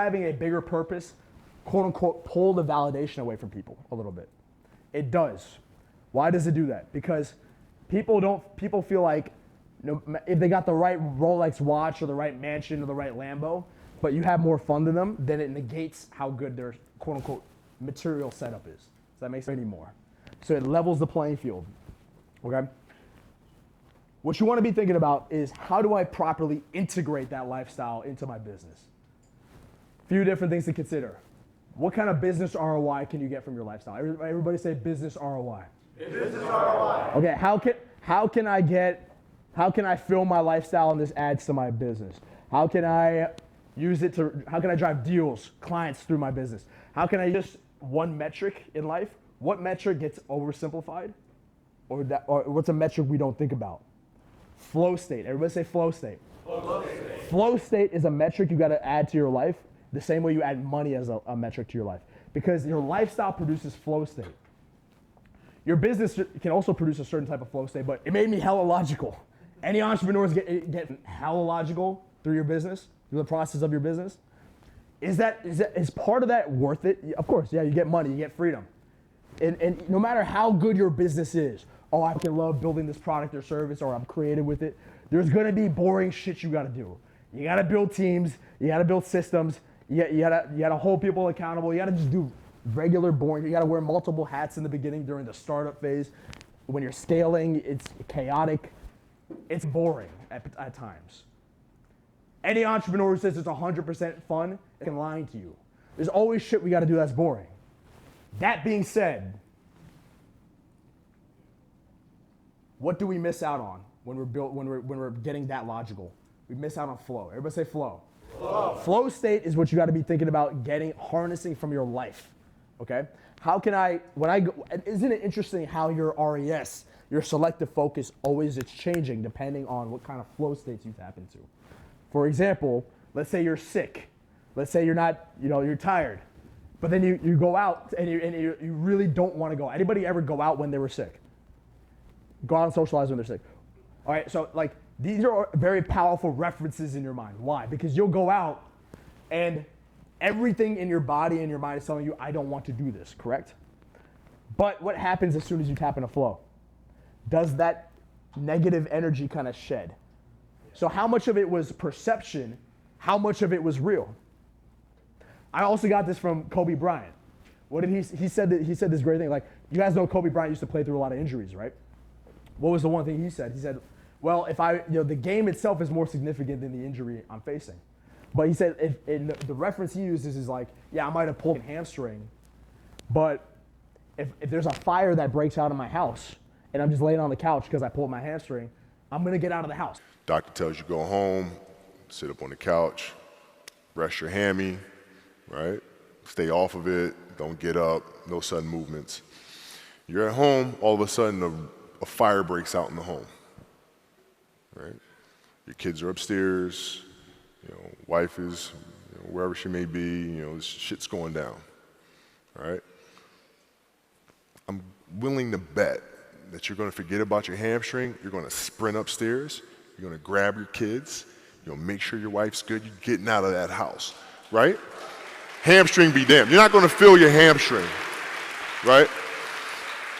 having a bigger purpose, quote unquote, pull the validation away from people a little bit. It does. Why does it do that? Because people feel like if they got the right Rolex watch or the right mansion or the right Lambo, but you have more fun than them, then it negates how good their quote unquote material setup is. Does that make sense anymore? So it levels the playing field. Okay? What you want to be thinking about is, how do I properly integrate that lifestyle into my business? Few different things to consider. What kind of business ROI can you get from your lifestyle? Everybody say business ROI. Business ROI. Okay, how can I fill my lifestyle and this adds to my business? How can I drive deals, clients through my business? How can I just one metric in life? What metric gets oversimplified? Or what's a metric we don't think about? Flow state. Everybody say flow state. Flow state. Flow state is a metric you got to add to your life the same way you add money as a metric to your life. Because your lifestyle produces flow state. Your business can also produce a certain type of flow state, but it made me hella logical. Any entrepreneurs get hella logical through your business, through the process of your business? Is part of that worth it? Of course, yeah, you get money, you get freedom. And no matter how good your business is, oh, I can love building this product or service, or I'm creative with it, there's gonna be boring shit you gotta do. You gotta build teams, you gotta build systems, you gotta hold people accountable, you gotta just do regular boring, you gotta wear multiple hats in the beginning during the startup phase. When you're scaling, it's chaotic, it's boring at times. Any entrepreneur who says it's 100% fun is lying to you. There's always shit we gotta do that's boring. That being said, what do we miss out on when we're getting that logical? We miss out on flow. Everybody say flow. Flow state is what you got to be thinking about harnessing from your life. Okay? Isn't it interesting how your RES, your selective focus, it's changing depending on what kind of flow states you tap into. For example, let's say you're sick. Let's say you're not, you're tired. But then you go out and you really don't want to go. Anybody ever go out when they were sick? Go out and socialize when they're sick. All right, so these are very powerful references in your mind. Why? Because you'll go out and everything in your body and your mind is telling you, I don't want to do this, correct? But what happens as soon as you tap into flow? Does that negative energy kind of shed? So how much of it was perception? How much of it was real? I also got this from Kobe Bryant. What did he said this great thing, like, you guys know Kobe Bryant used to play through a lot of injuries, right? What was the one thing he said? He said, well, the game itself is more significant than the injury I'm facing. But he said, the reference he uses is like, yeah, I might have pulled a hamstring, but if there's a fire that breaks out in my house and I'm just laying on the couch because I pulled my hamstring, I'm gonna get out of the house. Doctor tells you go home, sit up on the couch, rest your hammy, right? Stay off of it, don't get up, no sudden movements. You're at home, all of a sudden a fire breaks out in the home, right? Your kids are upstairs, wife is wherever she may be, shit's going down, right? I'm willing to bet that you're gonna forget about your hamstring, you're gonna sprint upstairs, you're gonna grab your kids, you're gonna make sure your wife's good, you're getting out of that house, right? Hamstring be damned. You're not gonna feel your hamstring, right?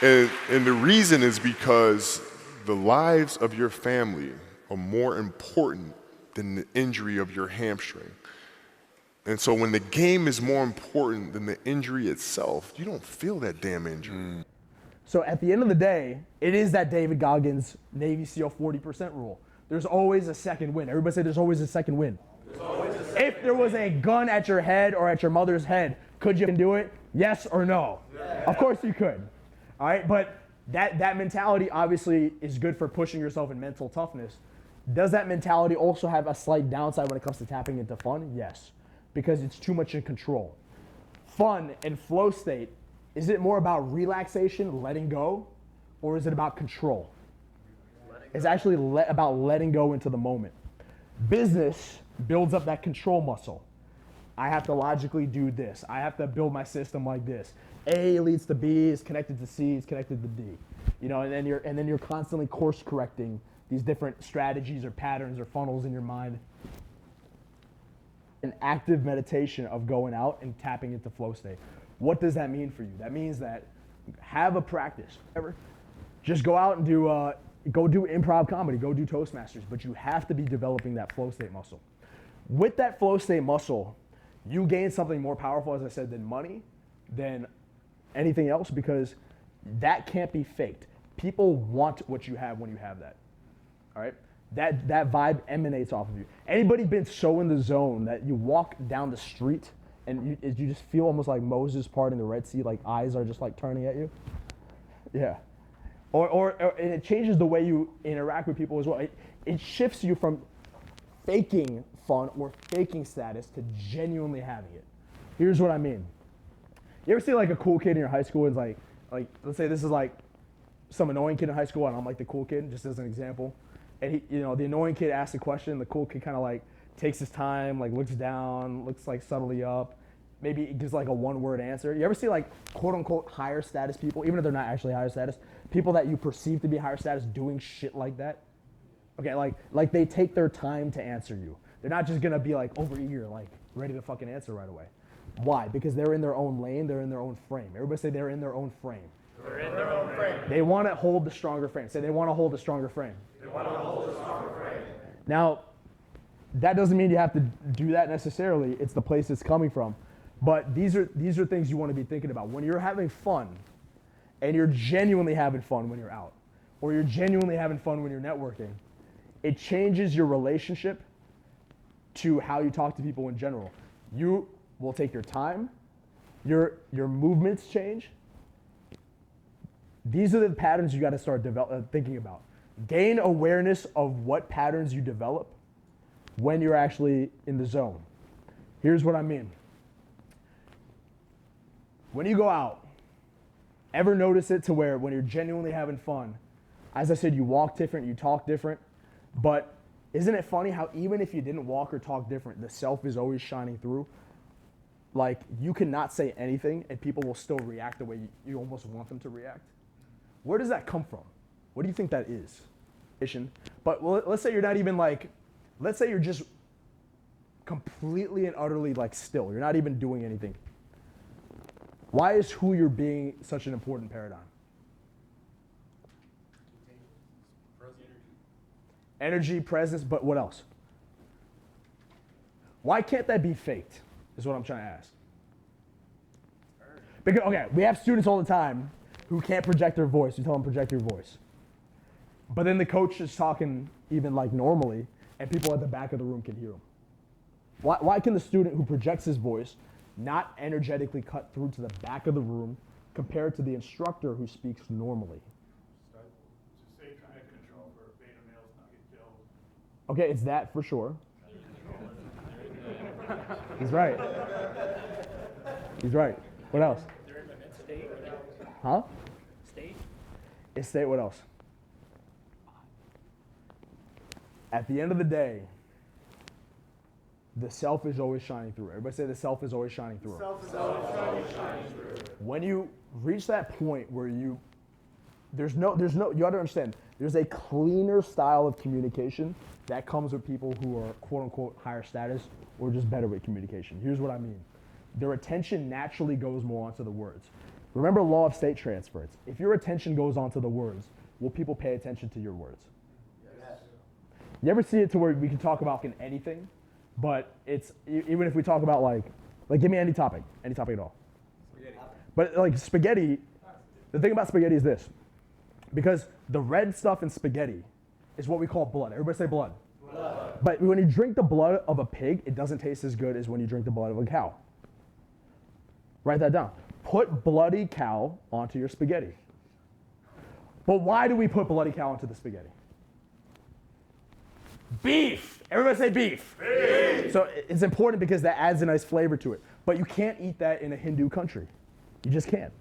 And the reason is because the lives of your family are more important than the injury of your hamstring. And so when the game is more important than the injury itself, you don't feel that damn injury. So at the end of the day, it is that David Goggins Navy SEAL 40% rule. There's always a second win. Everybody say there's always a second win. If there was a gun at your head or at your mother's head, could you do it? Yes or no? Yeah. Of course you could. All right, but that mentality obviously is good for pushing yourself in mental toughness. Does that mentality also have a slight downside when it comes to tapping into fun? Yes, because it's too much in control. Fun and flow state, is it more about relaxation, letting go, or is it about control? It's actually about letting go into the moment. Business builds up that control muscle. I have to logically do this. I have to build my system like this. A leads to B, is connected to C, is connected to D. And then you're constantly course correcting these different strategies or patterns or funnels in your mind. an active meditation of going out and tapping into flow state. What does that mean for you? That means that have a practice. Just go out and go do improv comedy, go do Toastmasters, but you have to be developing that flow state muscle. With that flow state muscle, you gain something more powerful, as I said, than money, than anything else, because that can't be faked. People want what you have when you have that. All right? That vibe emanates off of you. Anybody been so in the zone that you walk down the street and you just feel almost like Moses parting the Red Sea, like eyes are just like turning at you? Yeah. Or and it changes the way you interact with people as well. It shifts you from faking fun or faking status to genuinely having it. Here's what I mean. You ever see like a cool kid in your high school and like let's say this is like some annoying kid in high school and I'm like the cool kid, just as an example. And he, the annoying kid asks a question, the cool kid kind of like takes his time, like looks down, looks like subtly up, maybe gives like a one-word answer. You ever see like quote unquote higher status people, even if they're not actually higher status, people that you perceive to be higher status doing shit like that? Okay, like they take their time to answer you. They're not just gonna be like overeager, like ready to fucking answer right away. Why? Because they're in their own lane, they're in their own frame. Everybody say they're in their own frame. They're in their own frame. They want to hold the stronger frame. Say they want to hold a stronger frame. They want to hold a stronger frame. Now, that doesn't mean you have to do that necessarily. It's the place it's coming from. But these are things you want to be thinking about. When you're having fun, and you're genuinely having fun when you're out, or you're genuinely having fun when you're networking, it changes your relationship to how you talk to people in general. You will take your time, your movements change. These are the patterns you got to start thinking about. Gain awareness of what patterns you develop when you're actually in the zone. Here's what I mean. When you go out, ever notice it to where when you're genuinely having fun, as I said, you walk different, you talk different, but isn't it funny how even if you didn't walk or talk different, the self is always shining through? Like, you cannot say anything and people will still react the way you almost want them to react. Where does that come from? What do you think that is? But let's say you're not even like, let's say you're just completely and utterly like still. You're not even doing anything. Why is who you're being such an important paradigm? Energy, presence, but what else? Why can't that be faked, is what I'm trying to ask. Because, okay, we have students all the time who can't project their voice. You tell them project your voice. But then the coach is talking even like normally, and people at the back of the room can hear him. Why can the student who projects his voice not energetically cut through to the back of the room compared to the instructor who speaks normally? Just say trying to control for beta males not get killed. Okay, it's that for sure. He's right. He's right. What else? They're in the mid state. Huh? State. It's state, what else? At the end of the day, the self is always shining through. Everybody say the self is always shining through. Self is always shining through. When you reach that point where there's no, you gotta understand, there's a cleaner style of communication that comes with people who are quote unquote higher status or just better with communication. Here's what I mean. Their attention naturally goes more onto the words. Remember law of state transfer. If your attention goes onto the words, will people pay attention to your words? Yes. You ever see it to where we can talk about anything, but it's, even if we talk about like give me any topic at all. Spaghetti. But like spaghetti, the thing about spaghetti is this, because the red stuff in spaghetti is what we call blood. Everybody say blood. Blood. But when you drink the blood of a pig, it doesn't taste as good as when you drink the blood of a cow. Write that down. Put bloody cow onto your spaghetti. But why do we put bloody cow onto the spaghetti? Beef. Everybody say beef. Beef. So it's important because that adds a nice flavor to it. But you can't eat that in a Hindu country. You just can't.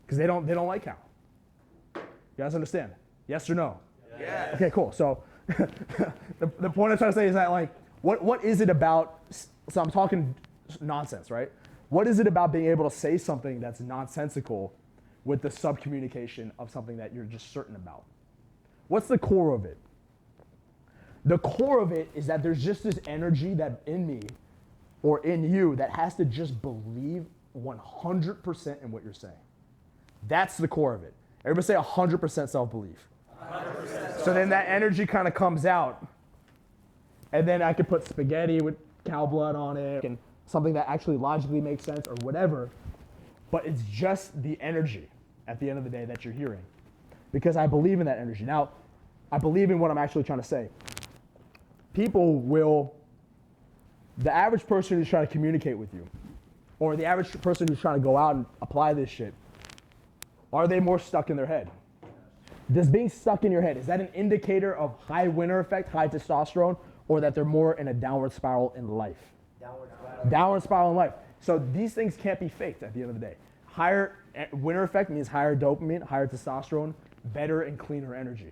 Because they don't like cow. You guys understand? Yes or no? Yes. Okay, cool. So the point I'm trying to say is that like, what is it about, so I'm talking nonsense, right? What is it about being able to say something that's nonsensical with the subcommunication of something that you're just certain about? What's the core of it? The core of it is that there's just this energy that in me or in you that has to just believe 100% in what you're saying. That's the core of it. Everybody say 100% self-belief. 100% so then that energy kind of comes out, and then I could put spaghetti with cow blood on it, and something that actually logically makes sense or whatever, but it's just the energy at the end of the day that you're hearing. Because I believe in that energy. Now, I believe in what I'm actually trying to say. People will, the average person who's trying to communicate with you, or the average person who's trying to go out and apply this shit, are they more stuck in their head? Does being stuck in your head, is that an indicator of high winner effect, high testosterone, or that they're more in a downward spiral in life? Downward spiral in life. So these things can't be faked at the end of the day. Higher winner effect means higher dopamine, higher testosterone, better and cleaner energy.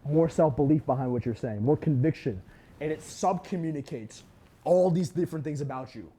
More self-belief behind what you're saying, more conviction. And it sub-communicates all these different things about you.